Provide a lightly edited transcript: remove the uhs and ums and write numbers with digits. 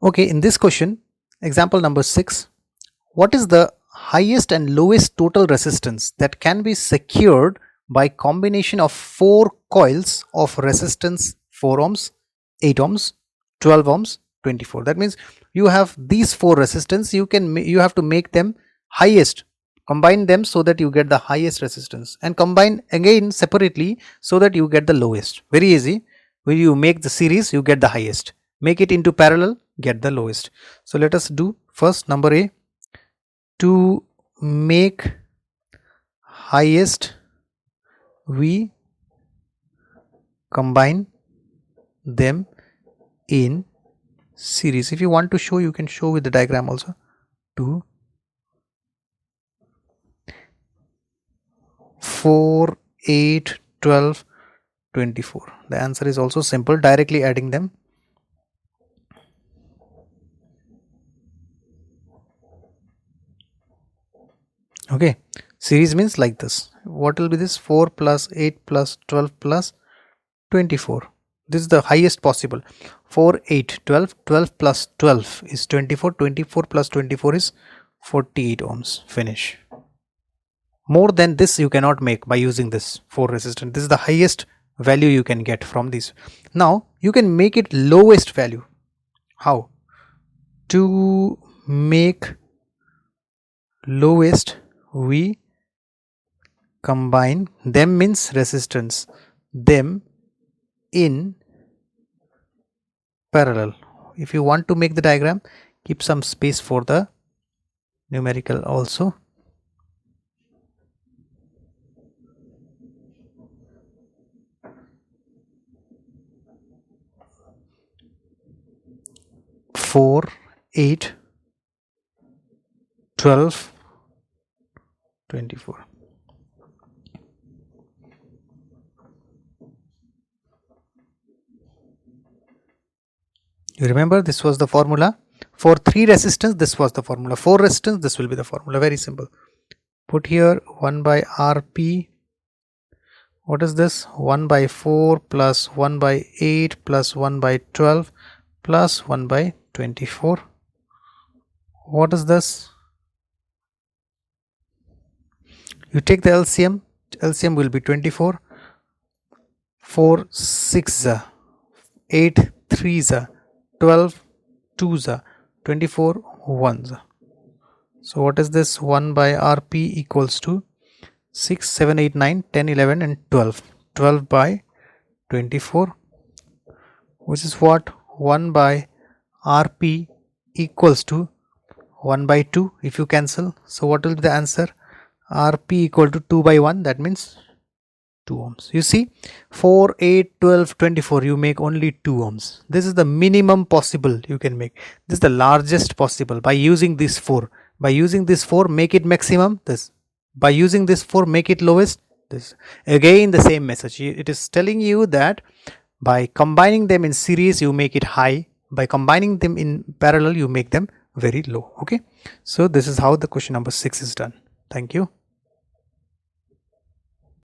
Okay, in this question, example number 6, what is the highest and lowest total resistance that can be secured by combination of 4 coils of resistance 4 ohms, 8 ohms, 12 ohms, 24? That means you have these 4 resistance, you have to make them highest, combine them so that you get the highest resistance, and combine again separately so that you get the lowest. Very easy. When you make the series, you get the highest, make it into parallel, get the lowest. So let us do first number A. To make highest, we combine them in series. If you want to show, you can show with the diagram also. 2, 4, 8, 12, 24. The answer is also simple, directly adding them. Okay, series means like this. What will be this? 4 plus 8 plus 12 plus 24. This is the highest possible. 4, 8, 12, 12 plus 12 is 24, 24 plus 24 is 48 ohms. Finish. More than this you cannot make by using this 4 resistance. This is the highest value you can get from these. Now you can make it lowest value. How? To make lowest, we combine them means resistance, them in parallel. If you want to make the diagram, keep some space for the numerical also. Four, 8, 12, 24. You remember this was the formula. For 3 resistance, this was the formula. 4 resistance, this will be the formula. Very simple. Put here 1 by Rp. What is this? 1 by 4 plus 1 by 8 plus 1 by 12 plus 1 by 24. What is this? You take the LCM. LCM will be 24. 4 6 8 3 12 2 24 1. So what is this? 1 by Rp equals to 6 7 8 9 10 11 and 12. 12 by 24, which is what? 1 by Rp equals to 1 by 2 if you cancel. So what will be the answer? Rp equal to 2 by 1, that means 2 ohms. You see, 4, 8, 12, 24, you make only 2 ohms. This is the minimum possible you can make. This is the largest possible by using this 4. By using this 4, make it maximum, this. By using this 4, make it lowest, this. Again the same message. It is telling you that by combining them in series, you make it high. By combining them in parallel, you make them very low. Okay. So this is how the question number 6 is done. Thank you.